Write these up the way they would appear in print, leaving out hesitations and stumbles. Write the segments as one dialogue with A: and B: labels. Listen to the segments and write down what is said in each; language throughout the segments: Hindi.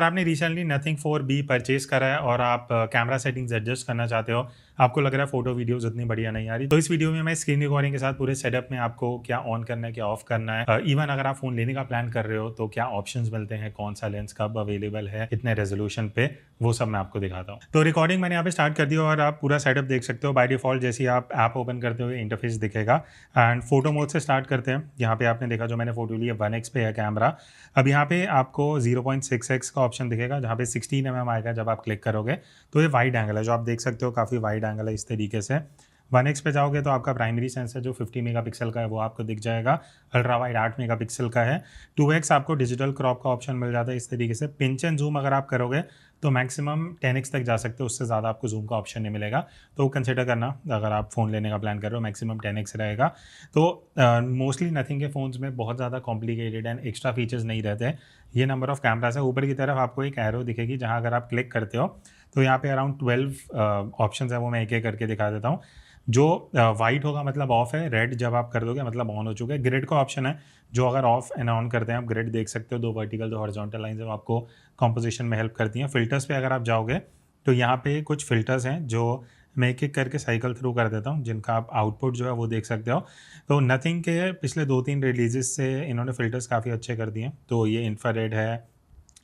A: आपने रिसेंटली नथिंग 4B परचेज करा है और आप कैमरा सेटिंग्स एडजस्ट करना चाहते हो, आपको लग रहा है फोटो वीडियोस उतनी बढ़िया नहीं आ रही, तो इस वीडियो में मैं स्क्रीन रिकॉर्डिंग के साथ पूरे सेटअप में आपको क्या ऑन करना है, क्या ऑफ करना है, इवन अगर आप फोन लेने का प्लान कर रहे हो तो क्या ऑप्शंस मिलते हैं, कौन सा लेंस कब अवेलेबल है, कितने रेजोल्यूशन पे, वो सब मैं आपको दिखाता हूँ। तो रिकॉर्डिंग मैंने यहाँ पे स्टार्ट कर दी और आप पूरा सेटअप देख सकते हो। बाय डिफॉल्ट जैसे ही आप ऐप ओपन करते हुए इंटरफेस दिखेगा एंड फोटो मोड से स्टार्ट करते हैं। यहाँ पे आपने देखा जो मैंने फोटो ली है 1x पे है कैमरा। अब यहाँ पे आपको 0.6x का ऑप्शन दिखेगा जहाँ पे 16mm आएगा जब आप क्लिक करोगे। तो ये वाइड एंगल है, जो आप देख सकते हो काफ़ी वाइड एंगल है इस तरीके से। 1x पे जाओगे तो आपका प्राइमरी सेंसर जो 50 मेगापिक्सल का है वो आपको दिख जाएगा, अल्ट्रा वाइड 8 मेगापिक्सल का है। 2x आपको डिजिटल क्रॉप का ऑप्शन मिल जाता है इस तरीके से। पिंच एंड जूम अगर आप करोगे तो मैक्सिमम 10x तक जा सकते हो, उससे ज़्यादा आपको जूम का ऑप्शन नहीं मिलेगा, तो कंसिडर करना अगर आप फ़ोन लेने का प्लान कर रहे हो मैक्सिमम 10x रहेगा। तो मोस्टली नथिंग के फ़ोन्स में बहुत ज़्यादा कॉम्प्लिकेटेड एंड एक्स्ट्रा फीचर्स नहीं रहते। ये नंबर ऑफ कैमरास है। ऊपर की तरफ आपको एक एरो दिखेगी जहाँ अगर आप क्लिक करते हो तो यहाँ पे अराउंड 12 ऑप्शन है, वो मैं एक एक करके दिखा देता हूँ। जो वाइट होगा मतलब ऑफ है, रेड जब आप कर दोगे मतलब ऑन हो चुका है। ग्रिड का ऑप्शन है जो अगर ऑफ एंड ऑन करते हैं आप ग्रिड देख सकते हो, 2 वर्टिकल 2 हॉरिजॉन्टल लाइंस है, वो आपको कंपोजिशन में हेल्प करती हैं। फिल्टर्स पे अगर आप जाओगे तो यहाँ पे कुछ फिल्टर्स हैं जो मैं एक एक करके साइकिल थ्रू कर देता हूँ, जिनका आप आउटपुट जो है वो देख सकते हो। तो नथिंग के पिछले 2-3 रिलीजेस से इन्होंने फिल्टर्स काफ़ी अच्छे कर दिए। तो ये इंफ्रारेड है,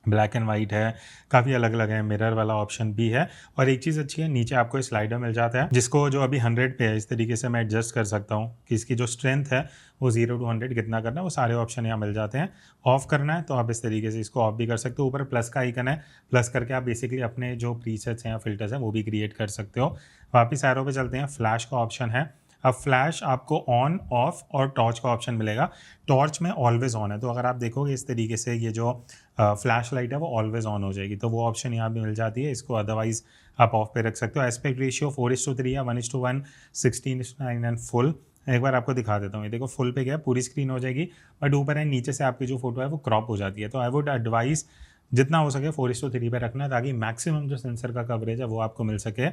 A: ब्लैक एंड वाइट है, काफ़ी अलग अलग है, मिरर वाला ऑप्शन भी है। और एक चीज़ अच्छी है, नीचे आपको स्लाइडर मिल जाता है जिसको जो अभी 100 पे है इस तरीके से मैं एडजस्ट कर सकता हूँ कि इसकी जो स्ट्रेंथ है वो 0 to 100 कितना करना है, वो सारे ऑप्शन यहाँ मिल जाते हैं। ऑफ करना है तो आप इस तरीके से इसको ऑफ भी कर सकते हो। ऊपर प्लस का आइकन है, प्लस करके आप बेसिकली अपने जो प्रीसेट्स हैं या फिल्टर्स हैं वो भी क्रिएट कर सकते हो। वापस एरो पे चलते हैं, फ्लैश का ऑप्शन है। अब फ्लैश आपको ऑन ऑफ और टॉर्च का ऑप्शन मिलेगा। टॉर्च में ऑलवेज ऑन है, तो अगर आप देखोगे इस तरीके से ये जो फ्लैश लाइट है वो ऑलवेज ऑन हो जाएगी, तो वो ऑप्शन यहाँ भी मिल जाती है। इसको अदरवाइज आप ऑफ पे रख सकते हो। एस्पेक्ट रेशियो 4:3 या 1:1, 16:9 एंड फुल। एक बार आपको दिखा देता हूँ, ये देखो फुल पे गया, पूरी स्क्रीन हो जाएगी, बट ऊपर एंड नीचे से आपकी जो फोटो है वो क्रॉप हो जाती है। तो आई वुड एडवाइस जितना हो सके 4:3 पे रखना है ताकि मैक्सिमम जो सेंसर का कवरेज है वो आपको मिल सके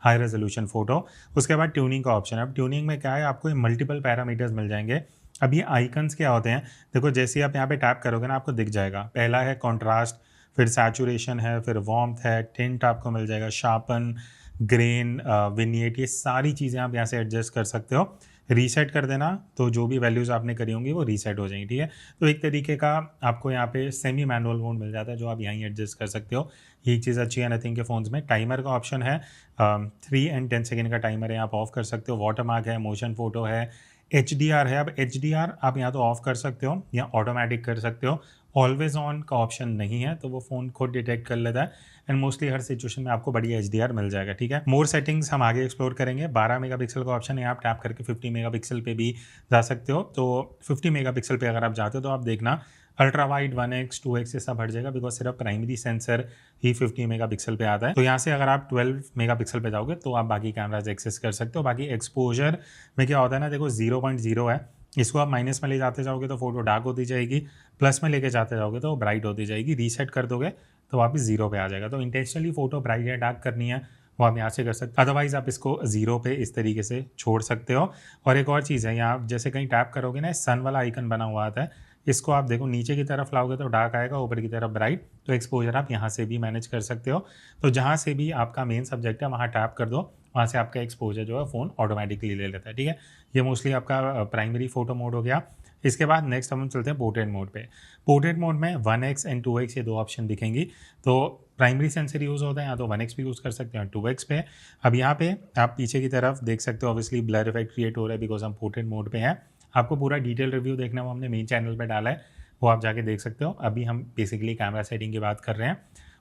A: हाई रेजोल्यूशन फोटो। उसके बाद ट्यूनिंग का ऑप्शन है। अब ट्यूनिंग में क्या है, आपको मल्टीपल पैरामीटर्स मिल जाएंगे। अब ये आइकन्स क्या होते हैं, देखो जैसे आप यहाँ पे टैप करोगे ना आपको दिख जाएगा। पहला है कॉन्ट्रास्ट, फिर सैचुरेशन है, फिर वार्मथ है, टिंट आपको मिल जाएगा, शार्पन, ग्रेन, विनिएट, ये सारी चीज़ें आप यहाँ से एडजस्ट कर सकते हो। रीसेट कर देना तो जो भी वैल्यूज़ आपने करी होंगी वो रीसेट हो जाएंगी, ठीक है। तो एक तरीके का आपको यहाँ पे सेमी मैनुअल मोड मिल जाता है जो आप यहीं एडजस्ट कर सकते हो। ये चीज़ अच्छी है नथिंग के फ़ोन्स में। टाइमर का ऑप्शन है, 3 and 10 सेकेंड का टाइमर है, आप ऑफ कर सकते हो। वाटरमार्क है, मोशन फोटो है, HDR है। अब HDR आप यहाँ तो ऑफ कर सकते हो या ऑटोमेटिक कर सकते हो। ऑलवेज ऑन का ऑप्शन नहीं है, तो वो फ़ोन खुद डिटेक्ट कर लेता है एंड मोस्टली हर सिचुएशन में आपको बढ़िया HDR मिल जाएगा, ठीक है। मोर सेटिंग्स हम आगे एक्सप्लोर करेंगे। 12 मेगापिक्सल का ऑप्शन है, आप टैप करके 50 मेगापिक्सल पे भी जा सकते हो। तो 50 मेगापिक्सल पे अगर आप जाते हो तो आप देखना अल्ट्रा वाइड 1x 2x से सब हट जाएगा, बिकॉज सिर्फ प्राइमरी सेंसर ही 50 मेगापिक्सल पे आता है। तो यहाँ से अगर आप 12 मेगापिक्सल पे जाओगे तो आप बाकी कैमराज एक्सेस कर सकते हो। बाकी एक्सपोजर में क्या होता है ना, देखो 0.0 है, इसको आप माइनस में ले जाते जाओगे तो फोटो डार्क होती जाएगी, प्लस में लेके जाते जाओगे तो ब्राइट होती जाएगी। रीसेट कर दोगे तो वापस 0 पे आ जाएगा। तो इंटेंशनली फोटो ब्राइट या डार्क करनी है वो आप यहाँ से कर सकते हो, अदरवाइज आप इसको 0 पे इस तरीके से छोड़ सकते हो। और एक और चीज़ है, यहाँ जैसे कहीं टैप करोगे ना, सन वाला आइकन बना हुआ आता है, इसको आप देखो नीचे की तरफ लाओगे तो डार्क आएगा, ऊपर की तरफ ब्राइट। तो एक्सपोजर आप यहाँ से भी मैनेज कर सकते हो। तो जहाँ से भी आपका मेन सब्जेक्ट है वहाँ टैप कर दो, वहाँ से आपका एक्सपोजर जो है फ़ोन ऑटोमेटिकली ले लेता है, ठीक है। ये मोस्टली आपका प्राइमरी फोटो मोड हो गया। इसके बाद नेक्स्ट हम चलते हैं पोर्ट्रेट मोड पे। पोर्ट्रेट मोड में 1x एंड 2x ये 2 ऑप्शन दिखेंगी। तो प्राइमरी सेंसर यूज़ होता है, या तो 1x भी यूज़ कर सकते हैं 2x पे। अब यहाँ पे आप पीछे की तरफ देख सकते हो, ऑब्वियसली ब्लर इफेक्ट क्रिएट हो रहा है बिकॉज हम पोर्ट्रेट मोड पे हैं। आपको पूरा डिटेल रिव्यू देखना वो हमने मेन चैनल पे डाला है, वो आप जाके देख सकते हो। अभी हम बेसिकली कैमरा सेटिंग की बात कर रहे हैं।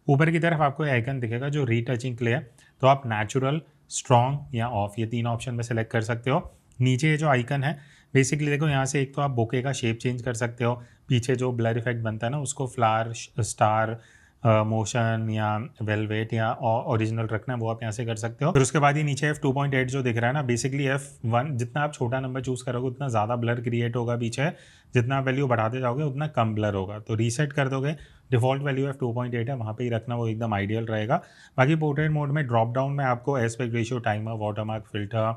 A: ऊपर की तरफ आपको आइकन दिखेगा जो रीटचिंग के लिए है, तो आप नेचुरल, स्ट्रॉन्ग या ऑफ ये 3 ऑप्शन में सेलेक्ट कर सकते हो। नीचे ये जो आइकन है बेसिकली देखो, यहाँ से एक तो आप बोके का शेप चेंज कर सकते हो, पीछे जो ब्लर इफेक्ट बनता है ना उसको फ्लावर, स्टार, मोशन या वेलवेट या ओरिजिनल रखना है वो आप यहाँ से कर सकते हो। फिर उसके बाद ये नीचे f2.8 जो दिख रहा है ना, बेसिकली f1, जितना आप छोटा नंबर चूज करोगे उतना ज़्यादा ब्लर क्रिएट होगा पीछे, जितना आप वैल्यू बढ़ाते जाओगे उतना कम ब्लर होगा। तो रीसेट कर दोगे, डिफॉल्ट वैल्यू f2.8 है, वहाँ पे ही रखना, वो एकदम आइडियल रहेगा। बाकी पोर्ट्रेट मोड में ड्रॉप डाउन में आपको aspect ratio, timer, watermark, filter,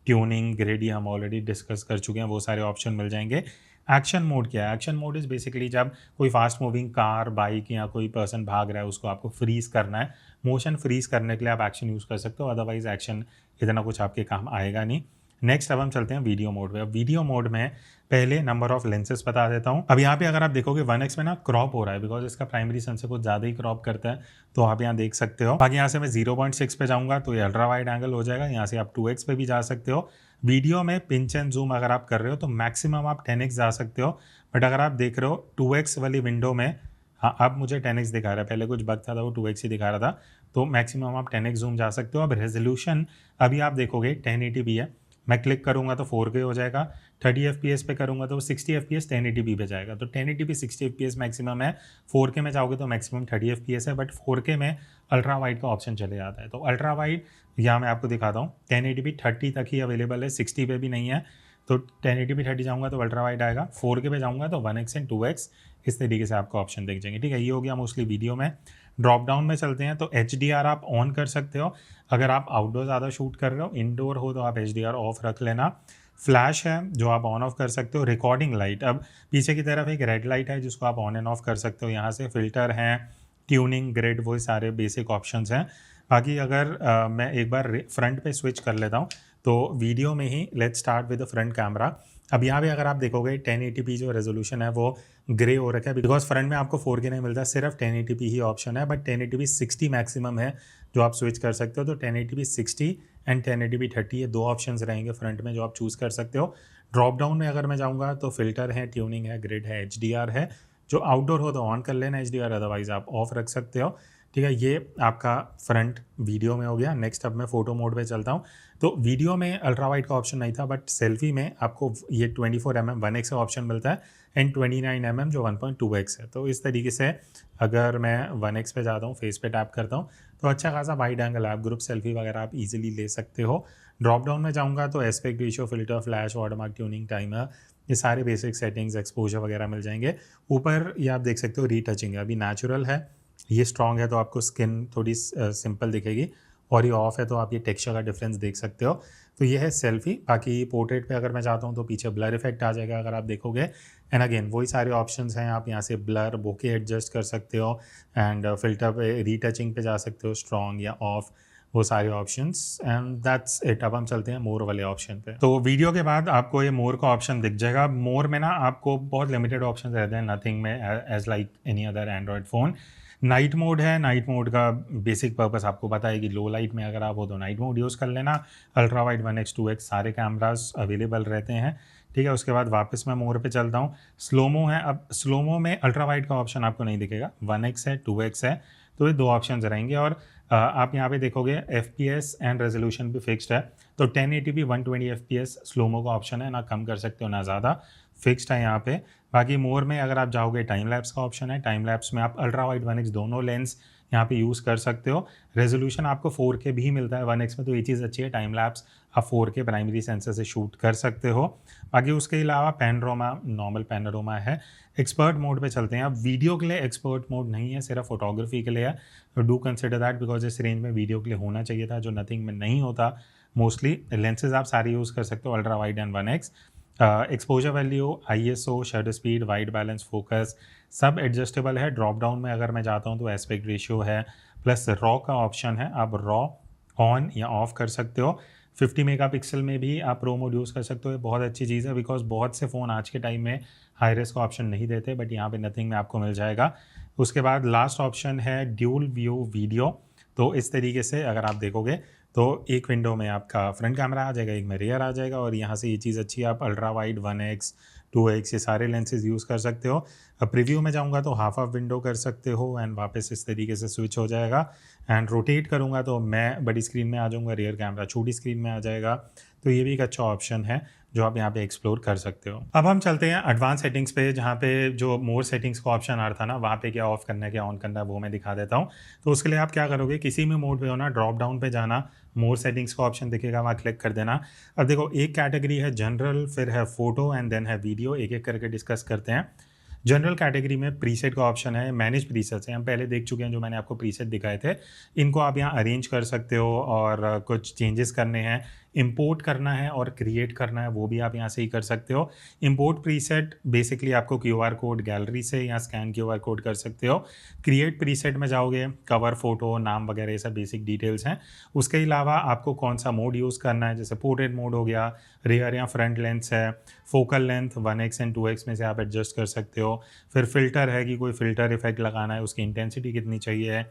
A: tuning, grade हम ऑलरेडी डिस्कस कर चुके हैं, वो सारे ऑप्शन मिल जाएंगे। एक्शन मोड क्या है? एक्शन मोड इज़ बेसिकली जब कोई फास्ट मूविंग कार, बाइक या कोई पर्सन भाग रहा है, उसको आपको फ्रीज करना है। मोशन फ्रीज करने के लिए आप एक्शन यूज़ कर सकते हो, अदरवाइज एक्शन इतना कुछ आपके काम आएगा नहीं। नेक्स्ट अब हम चलते हैं वीडियो मोड पे। अब वीडियो मोड में पहले नंबर ऑफ लेंसेज बता देता हूँ। अब यहाँ पे अगर आप देखोगे 1x में ना क्रॉप हो रहा है, बिकॉज इसका प्राइमरी सेंसर कुछ ज़्यादा ही क्रॉप करता है, तो आप यहाँ देख सकते हो। बाकी यहाँ से मैं 0.6 पे जाऊँगा तो ये अल्ट्रा वाइड एंगल हो जाएगा। यहाँ से आप 2x पे भी जा सकते हो। वीडियो में पिंच एंड जूम अगर आप कर रहे हो तो मैक्सिमम आप 10x जा सकते हो, बट अगर आप देख रहे हो 2x वाली विंडो में, हाँ अब मुझे 10x दिखा रहा है, पहले कुछ बग था वो 2x ही दिखा रहा था, तो मैक्सिमम आप 10x जूम जा सकते हो। अब रेजोल्यूशन अभी आप देखोगे 1080p है, मैं क्लिक करूंगा तो 4K हो जाएगा, 30 FPS पे करूंगा तो 60 FPS 1080p पे जाएगा, तो 1080p 60 FPS मैक्सिमम है। 4K में जाओगे तो मैक्सिमम 30 FPS है, बट 4K में अल्ट्रा वाइड का ऑप्शन चले जाता है। तो अल्ट्रा वाइड यहाँ मैं आपको दिखाता हूँ, 1080p 30 तक ही अवेलेबल है, 60 पे भी नहीं है। तो 1080p 30 जाऊँगा तो अल्ट्रा वाइड आएगा, 4K पे जाऊँगा तो 1x एंड 2x, इस तरीके से आपको ऑप्शन दिख जाएंगे। ठीक है, ये हो गया मोस्टली वीडियो में। ड्रॉप डाउन में चलते हैं तो HDR आप ऑन कर सकते हो अगर आप आउटडोर ज़्यादा शूट कर रहे हो। इंडोर हो तो आप HDR ऑफ रख लेना। फ्लैश है जो आप ऑन ऑफ कर सकते हो। रिकॉर्डिंग लाइट, अब पीछे की तरफ एक रेड लाइट है जिसको आप ऑन एंड ऑफ कर सकते हो। यहाँ से फिल्टर हैं, ट्यूनिंग, ग्रिड, वो सारे बेसिक ऑप्शंस हैं। बाकी अगर मैं एक बार फ्रंट पे स्विच कर लेता हूँ तो वीडियो में ही let's start with the front camera. अब यहाँ पे अगर आप देखोगे 1080p जो रेजोल्यूशन है वो ग्रे हो रखा है, बिकॉज फ्रंट में आपको 4K नहीं मिलता, सिर्फ 1080p ही ऑप्शन है, बट 1080p 60 मैक्सिमम है जो आप स्विच कर सकते हो। तो 1080p 60 एंड 1080p 30 ये दो ऑप्शंस रहेंगे फ्रंट में जो आप चूज़ कर सकते हो। ड्रॉप डाउन में अगर मैं जाऊँगा तो फिल्टर है, ट्यूनिंग है, ग्रिड है, HDR है। जो आउटडोर हो तो ऑन कर लेना HDR, अदरवाइज आप ऑफ रख सकते हो। ठीक है, ये आपका फ्रंट वीडियो में हो गया। नेक्स्ट अब मैं फोटो मोड पे चलता हूँ। तो वीडियो में अल्ट्रा वाइड का ऑप्शन नहीं था, बट सेल्फी में आपको ये 24mm 1x का ऑप्शन मिलता है एंड 29mm जो 1.2x है। तो इस तरीके से अगर मैं 1x पे जाता हूँ, फेस पे टैप करता हूँ तो अच्छा खासा वाइड एंगल है, आप ग्रुप सेल्फी वगैरह आप इजीली ले सकते हो। ड्रॉप डाउन में जाऊँगा तो aspect ratio, filter, flash, watermark, tuning, timer, ये सारे बेसिक सेटिंग्स, एक्सपोजर वगैरह मिल जाएंगे। ऊपर ये आप देख सकते हो रीटचिंग है, अभी नेचुरल है, ये स्ट्रॉन्ग है तो आपको स्किन थोड़ी सिंपल दिखेगी, और ये ऑफ है तो आप ये टेक्सचर का डिफरेंस देख सकते हो। तो ये है सेल्फी। बाकी पोर्ट्रेट पे अगर मैं जाता हूँ तो पीछे ब्लर इफेक्ट आ जाएगा अगर आप देखोगे, एंड अगेन वही सारे ऑप्शंस हैं, आप यहाँ से ब्लर, बोके एडजस्ट कर सकते हो, एंड फिल्टर पे, रीटचिंग पे जा सकते हो, स्ट्रॉन्ग या ऑफ, वो सारे ऑप्शंस, एंड दैट्स इट। अब हम चलते हैं मोर वाले ऑप्शन पे। तो वीडियो के बाद आपको ये मोर का ऑप्शन दिख जाएगा। मोर में ना आपको बहुत लिमिटेड ऑप्शन रहते हैं, नथिंग में as like any other Android phone. Night mode है, नाइट मोड का बेसिक पर्पस आपको पता है कि लो लाइट में अगर आप हो तो नाइट मोड यूज़ कर लेना। अल्ट्रा वाइड 1x 2x सारे कैमरास अवेलेबल रहते हैं। ठीक है, उसके बाद वापस मैं मोड पे चलता हूँ। स्लोमो है, अब स्लोमो में अल्ट्रा वाइड का ऑप्शन आपको नहीं दिखेगा, 1x है, 2x है, तो ये दो ऑप्शन रहेंगे। और आप यहाँ पे देखोगे FPS एंड रेजोल्यूशन भी फिक्स्ड है, तो 1080p 120 FPS स्लोमो का ऑप्शन है, ना कम कर सकते हो ना ज़्यादा, फिक्स्ड है यहाँ पे। बाकी मोर में अगर आप जाओगे टाइम लैप्स का ऑप्शन है, टाइम लैप्स में आप अल्ट्रा वाइड 1x दोनों लेंस यहाँ पे यूज़ कर सकते हो। रेजोल्यूशन आपको 4K भी मिलता है 1x में, तो ये चीज़ अच्छी है, टाइम लैप्स आप 4K प्राइमरी सेंसर से शूट कर सकते हो। बाकी उसके अलावा पैनोरामा, नॉर्मल पैनोरामा है। एक्सपर्ट मोड पे चलते हैं। अब वीडियो के लिए एक्सपर्ट मोड नहीं है, सिर्फ फोटोग्राफी के लिए है, तो डू कंसिडर दैट, बिकॉज इस रेंज में वीडियो के लिए होना चाहिए था, जो नथिंग में नहीं होता। मोस्टली लेंसेज आप सारे यूज़ कर सकते हो, ultra wide and 1x। Exposure value, ISO, shutter speed, white balance, focus सब एडजस्टेबल है। ड्रॉप डाउन में अगर मैं जाता हूँ तो एस्पेक्ट रेशियो है, प्लस रॉ का ऑप्शन है, आप रॉ ऑन या ऑफ कर सकते हो। 50 मेगापिक्सल में भी आप प्रो मोड यूज़ कर सकते हो, ये बहुत अच्छी चीज़ है, बिकॉज बहुत से फ़ोन आज के टाइम में हाई रेस का ऑप्शन नहीं देते, बट यहाँ पे नथिंग में आपको मिल जाएगा। उसके बाद लास्ट ऑप्शन है ड्यूल व्यू वीडियो। तो इस तरीके से अगर आप देखोगे तो एक विंडो में आपका फ्रंट कैमरा आ जाएगा, एक में रियर आ जाएगा, और यहाँ से ये चीज़ अच्छी है, आप अल्ट्रा वाइड 1x 2x ये सारे लेंसेज यूज़ कर सकते हो। अब प्रीव्यू में जाऊँगा तो हाफ ऑफ विंडो कर सकते हो, एंड वापस इस तरीके से स्विच हो जाएगा। एंड रोटेट करूँगा तो मैं बड़ी स्क्रीन में आ जाऊँगा, रियर कैमरा छोटी स्क्रीन में आ जाएगा। तो ये भी एक अच्छा ऑप्शन है जो आप यहाँ पे एक्सप्लोर कर सकते हो। अब हम चलते हैं एडवांस सेटिंग्स पे, जहाँ पे जो मोर सेटिंग्स का ऑप्शन आ रहा था ना, वहाँ पे क्या ऑफ करना है, क्या ऑन करना है, वो मैं दिखा देता हूँ। तो उसके लिए आप क्या करोगे, किसी भी मोड पे हो ना, ड्रॉप डाउन पे जाना, मोर सेटिंग्स का ऑप्शन दिखेगा, वहाँ क्लिक कर देना। अब देखो, एक कैटेगरी है जनरल, फिर है फोटो, एंड देन है वीडियो। एक एक करके डिस्कस करते हैं। जनरल कैटेगरी में प्रीसेट का ऑप्शन है, मैनेज प्रीसेट्स हैं, हम पहले देख चुके हैं, जो मैंने आपको प्रीसेट दिखाए थे, इनको आप यहाँ अरेंज कर सकते हो, और कुछ चेंजेस करने हैं इंपोर्ट करना है और क्रिएट करना है वो भी आप यहाँ से ही कर सकते हो। इंपोर्ट प्रीसेट बेसिकली आपको QR कोड गैलरी से या स्कैन QR कोड कर सकते हो। क्रिएट प्रीसेट में जाओगे, कवर फोटो, नाम वगैरह ये सब बेसिक डिटेल्स हैं। उसके अलावा आपको कौन सा मोड यूज़ करना है, जैसे पोर्ट्रेट मोड हो गया, रियर या फ्रंट लेंस है, focal length 1x and 2x में से आप एडजस्ट कर सकते हो। फिर फिल्टर है कि कोई फिल्टर इफेक्ट लगाना है, उसकी इंटेंसिटी कितनी चाहिए,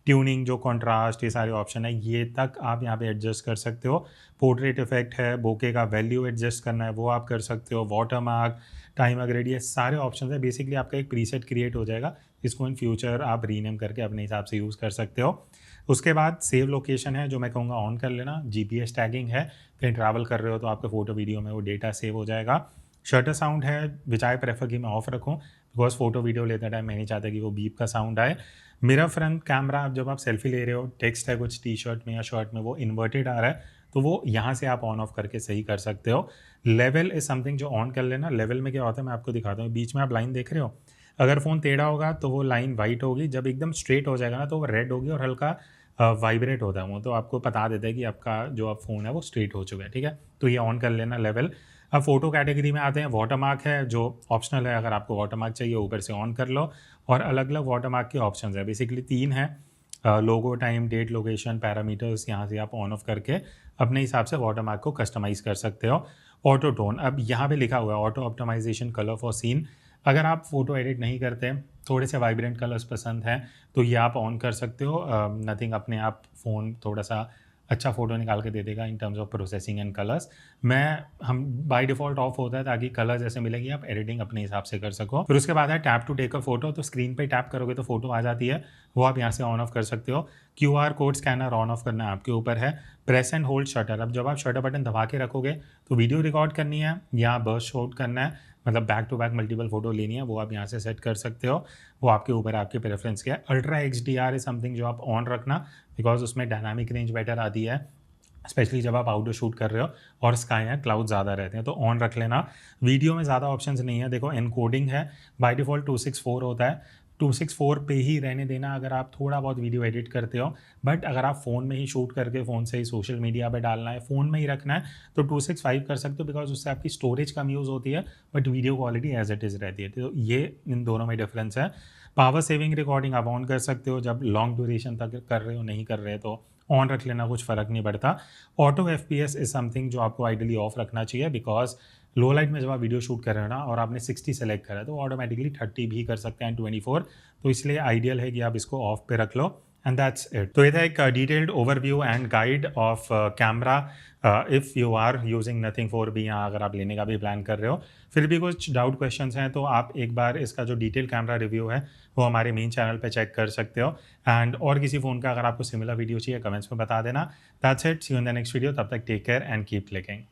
A: ट्यूनिंग जो कॉन्ट्रास्ट, ये सारे ऑप्शन है ये तक आप यहाँ पे एडजस्ट कर सकते हो। पोर्ट्रेट इफेक्ट है, बोके का वैल्यू एडजस्ट करना है वो आप कर सकते हो, वाटर मार्क, टाइम ग्रेड, ये सारे ऑप्शन है। बेसिकली आपका एक प्रीसेट क्रिएट हो जाएगा, इसको इन फ्यूचर आप रीनेम करके अपने हिसाब से यूज़ कर सकते हो। उसके बाद सेव लोकेशन है जो मैं कहूँगा ऑन कर लेना। GPS टैगिंग है, कहीं ट्रैवल कर रहे हो तो आपके फोटो वीडियो में वो डेटा सेव हो जाएगा। शटर साउंड है विच आई प्रेफर कि मैं ऑफ रखूँ, बिकॉज फोटो वीडियो लेते टाइम मैं नहीं चाहता कि वो बीप का साउंड आए। मिरर फ्रंट कैमरा, जब आप सेल्फी ले रहे हो, टेक्स्ट है कुछ टी-शर्ट में या शर्ट में वो इन्वर्टेड आ रहा है तो वो यहाँ से आप ऑन ऑफ करके सही कर सकते हो। लेवल इज समथिंग जो ऑन कर लेना। लेवल में क्या होता है मैं आपको दिखाता हूँ। बीच में आप लाइन देख रहे हो, अगर फ़ोन टेढ़ा होगा तो वो लाइन वाइट होगी, जब एकदम स्ट्रेट हो जाएगा ना तो वो रेड होगी और हल्का वाइब्रेट होता है वो, तो आपको बता देता है कि आपका जो आप फ़ोन है वो स्ट्रेट हो चुका है। ठीक है, तो ये ऑन कर लेना लेवल। अब फोटो कैटेगरी में आते हैं। वाटरमार्क है जो ऑप्शनल है, अगर आपको वाटरमार्क चाहिए ऊपर से ऑन कर लो। और अलग अलग वाटरमार्क के ऑप्शंस है, बेसिकली 3 है, लोगो, टाइम, डेट, लोकेशन, पैरामीटर्स। यहाँ से आप ऑन ऑफ करके अपने हिसाब से वाटरमार्क को कस्टमाइज़ कर सकते हो। ऑटो टोन, अब यहाँ पे लिखा हुआ है auto optimization colour for scene. अगर आप फोटो एडिट नहीं करते, थोड़े से वाइब्रेंट कलर्स पसंद हैं तो ये आप ऑन कर सकते हो। नथिंग, अपने आप फ़ोन थोड़ा सा अच्छा फ़ोटो निकाल के दे देगा in terms of processing and colours. हम बाय डिफ़ॉल्ट ऑफ होता है ताकि कलर्स ऐसे मिलेंगे आप एडिटिंग अपने हिसाब से कर सको। फिर उसके बाद है tap to take a photo, तो स्क्रीन पे टैप करोगे तो फोटो आ जाती है, वो आप यहाँ से ऑन ऑफ कर सकते हो। QR code scanner on off करना आपके ऊपर है। प्रेस एंड होल्ड शटर, अब जब आप शटर बटन दबा के रखोगे तो वीडियो रिकॉर्ड करनी है या बर्स्ट शॉट करना है, मतलब back to back multiple photo लेनी है, वो आप यहाँ से सेट कर सकते हो। वो आपके ऊपर, आपके प्रेफरेंस के है। अल्ट्रा XDR इज समथिंग जो आप ऑन रखना, बिकॉज उसमें डायनामिक रेंज बेटर आती है, स्पेशली जब आप आउटडोर शूट कर रहे हो और स्काई है, क्लाउड ज़्यादा रहते हैं, तो ऑन रख लेना। वीडियो में ज़्यादा ऑप्शंस नहीं है। देखो एनकोडिंग है, बाय डिफ़ॉल्ट 264 होता है, 264 पे ही रहने देना अगर आप थोड़ा बहुत वीडियो एडिट करते हो। बट अगर आप फ़ोन में ही शूट करके फ़ोन से ही सोशल मीडिया पे डालना है, फ़ोन में ही रखना है, तो 265 कर सकते हो, बिकॉज उससे आपकी स्टोरेज कम यूज़ होती है but video quality as it is रहती है। तो ये इन दोनों में डिफरेंस है। पावर सेविंग रिकॉर्डिंग आप ऑन कर सकते हो, जब लॉन्ग ड्यूरेशन तक कर रहे हो, नहीं कर रहे तो ऑन रख लेना, कुछ फ़र्क नहीं पड़ता। ऑटो FPS इज़ समथिंग जो आपको आइडियली ऑफ रखना चाहिए, बिकॉज लो लाइट में जब आप वीडियो शूट कर रहे हो ना और आपने 60 सेलेक्ट करा है तो ऑटोमेटिकली 30 भी कर सकते हैं, 24, तो इसलिए आइडियल है कि आप इसको ऑफ पे रख लो। And that's it. तो ये था एक detailed overview and guide of camera if you are using Nothing 4B, या अगर आप लेने का भी प्लान कर रहे हो। फिर भी कुछ डाउट क्वेश्चंस हैं तो आप एक बार इसका जो डिटेल कैमरा रिव्यू है वो हमारे मेन चैनल पे चेक कर सकते हो। एंड और किसी फ़ोन का अगर आपको सिमिलर वीडियो चाहिए कमेंट्स में बता देना। That's it, see you in the next video. तब तक take care and keep clicking.